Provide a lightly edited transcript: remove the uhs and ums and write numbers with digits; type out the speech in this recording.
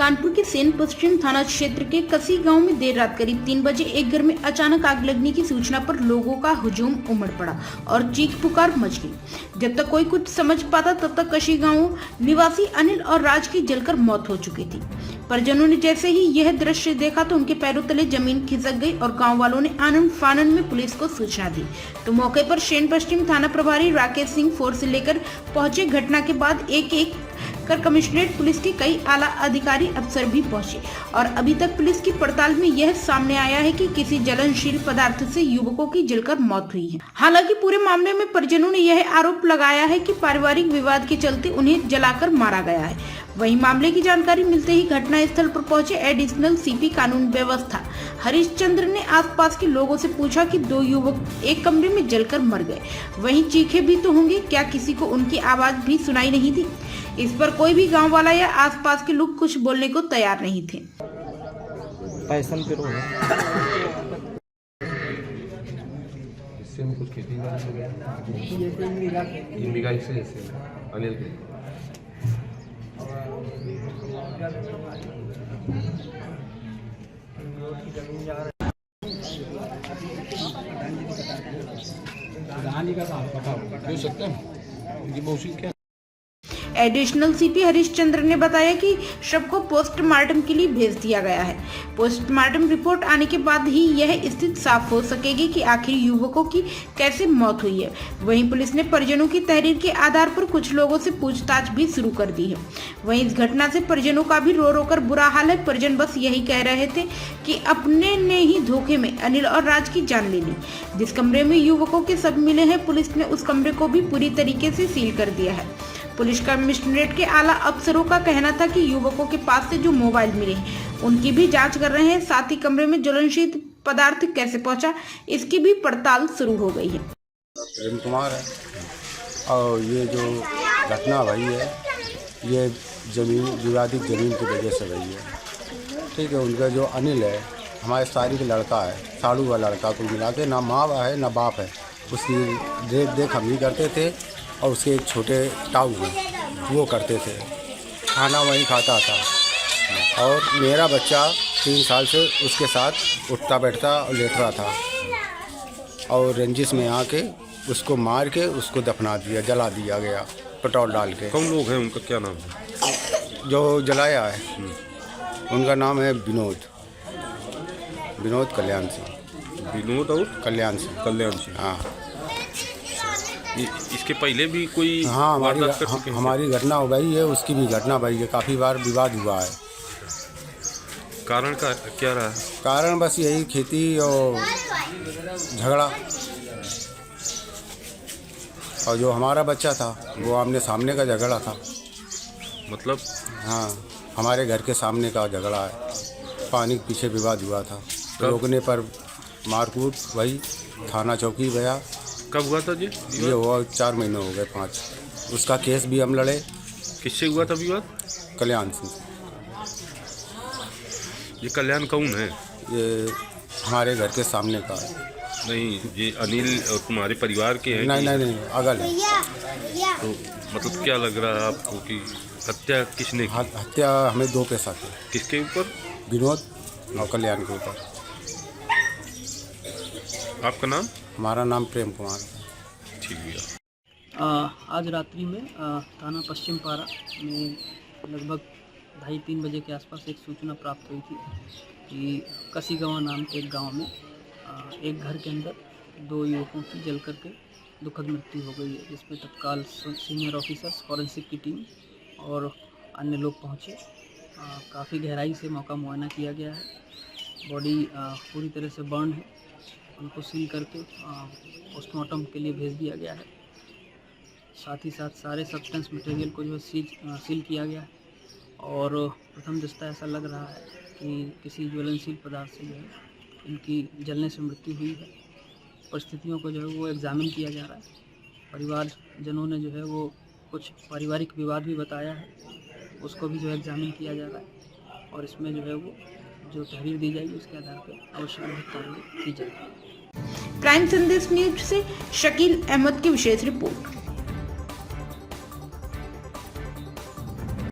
कानपुर के सेन पश्चिम थाना क्षेत्र के कसी गांव में देर रात करीब 3 बजे एक घर में अचानक आग लगने की सूचना पर लोगों का हुजूम उमड़ पड़ा और चीख पुकार मच गई। जब तक कोई कुछ समझ पाता तब तक कसी गांव निवासी अनिल और राज की जलकर मौत हो चुकी थी। परिजनों ने जैसे ही यह दृश्य देखा तो उनके पैरों तले जमीन खिसक गई और गांव वालों ने आनन फानन में पुलिस को सूचना दी। तो मौके पर सेन पश्चिम थाना प्रभारी राकेश सिंह फोर्स लेकर पहुंचे। घटना के बाद एक एक कर कमिश्नरेट पुलिस के कई आला अधिकारी अफसर भी पहुंचे और अभी तक पुलिस की पड़ताल में यह सामने आया है कि किसी ज्वलनशील पदार्थ से युवकों की जलकर मौत हुई है। हालांकि पूरे मामले में परिजनों ने यह आरोप लगाया है कि पारिवारिक विवाद के चलते उन्हें जलाकर मारा गया है। वहीं मामले की जानकारी मिलते ही घटना स्थल पर पहुंचे एडिशनल सीपी कानून व्यवस्था हरिश्चंद्र ने आसपास के लोगों से पूछा कि 2 युवक एक कमरे में जलकर मर गए, वहीं चीखे भी तो होंगे, क्या किसी को उनकी आवाज भी सुनाई नहीं दी? इस पर कोई भी गांव वाला या आसपास के लोग कुछ बोलने को तैयार नहीं थे। इससे में कुछ खेती अनिल के सकते हैं मौसी क्या। एडिशनल सीपी हरिश्चंद्र ने बताया कि शव को पोस्टमार्टम के लिए भेज दिया गया है। पोस्टमार्टम रिपोर्ट आने के बाद ही यह स्थिति साफ हो सकेगी कि आखिर युवकों की कैसे मौत हुई है। वहीं पुलिस ने परिजनों की तहरीर के आधार पर कुछ लोगों से पूछताछ भी शुरू कर दी है। वहीं इस घटना से परिजनों का भी रो रो कर बुरा हाल है। परिजन बस यही कह रहे थे कि अपने ने ही धोखे में अनिल और राज की जान ले ली। जिस कमरे में युवकों के शव मिले हैं, पुलिस ने उस कमरे को भी पूरी तरीके से सील कर दिया है। पुलिस कमिश्नरेट के आला अफसरों का कहना था कि युवकों के पास से जो मोबाइल मिले हैं उनकी भी जांच कर रहे हैं। साथ ही कमरे में ज्वलनशील पदार्थ कैसे पहुंचा, इसकी भी पड़ताल शुरू हो गई है। प्रेम कुमार है और ये जो घटना भई है ये जमीन विवादित जमीन की वजह से भई है। ठीक है, उनका जो अनिल है हमारे सारी का लड़का है, साड़ू का लड़का, कुल मिला के ना माँ है ना बाप है। उसकी देख हम ही करते थे और उसके एक छोटे ताऊ हैं वो करते थे, खाना वहीं खाता था और मेरा बच्चा 3 साल से उसके साथ उठता बैठता और लेट रहा था और रंजिश में आके उसको मार के उसको दफना दिया, जला दिया गया पेट्रोल डाल के। कौन लोग हैं, उनका क्या नाम है? जो जलाया है उनका नाम है विनोद कल्याण सिंह। विनोद और कल्याण सिंह। हाँ, इसके पहले भी कोई हाँ हमारी घटना हो गई है, उसकी भी घटना भाई है। काफ़ी बार विवाद हुआ है। कारण का क्या रहा है? कारण बस यही खेती और झगड़ा। और जो हमारा बच्चा था वो आमने सामने का झगड़ा था। मतलब? हाँ, हमारे घर के सामने का झगड़ा है। पानी के पीछे विवाद हुआ था, रोकने पर मारकूट वही थाना चौकी गया। कब हुआ था ये हुआ 4 महीने हो गए 5। उसका केस भी हम लड़े। किससे हुआ था विवाद? कल्याण सिंह। ये कल्याण कौन है? ये हमारे घर के सामने का है। नहीं, ये अनिल और तुम्हारे परिवार के हैं? नहीं, अगल है। तो मतलब क्या लग रहा है आपको कि हत्या किसने की? हत्या हमें 2 के साथ है। किसके ऊपर? विनोद और कल्याण के ऊपर। आपका नाम? हमारा नाम प्रेम कुमार। ठीक है। आज रात्रि में थाना पश्चिम पारा में लगभग 2:30-3 बजे के आसपास एक सूचना प्राप्त हुई थी कि कसी गाँव नाम के एक गांव में एक घर के अंदर 2 युवकों की जल करके दुखद मृत्यु हो गई है, जिसमें तत्काल सीनियर ऑफिसर्स, फॉरेंसिक की टीम और अन्य लोग पहुंचे। काफ़ी गहराई से मौका मुआयना किया गया है। बॉडी पूरी तरह से बर्न है, उनको सील करके पोस्टमार्टम के लिए भेज दिया गया है। साथ ही साथ सारे सब्सटेंस मटेरियल को जो है सील किया गया है और प्रथम दृष्टया ऐसा लग रहा है कि किसी ज्वलनशील पदार्थ से जो है इनकी जलने से मृत्यु हुई है। परिस्थितियों को जो है वो एग्जामिन किया जा रहा है। परिवारजनों ने जो है वो कुछ पारिवारिक विवाद भी बताया है, उसको भी जो है एग्जामिन किया जा रहा है और इसमें जो है वो जो तहरीर दी जाएगी उसके आधार पर आवश्यक कार्रवाई की जाएगी। प्राइम संदेश न्यूज से शकील अहमद की विशेष रिपोर्ट।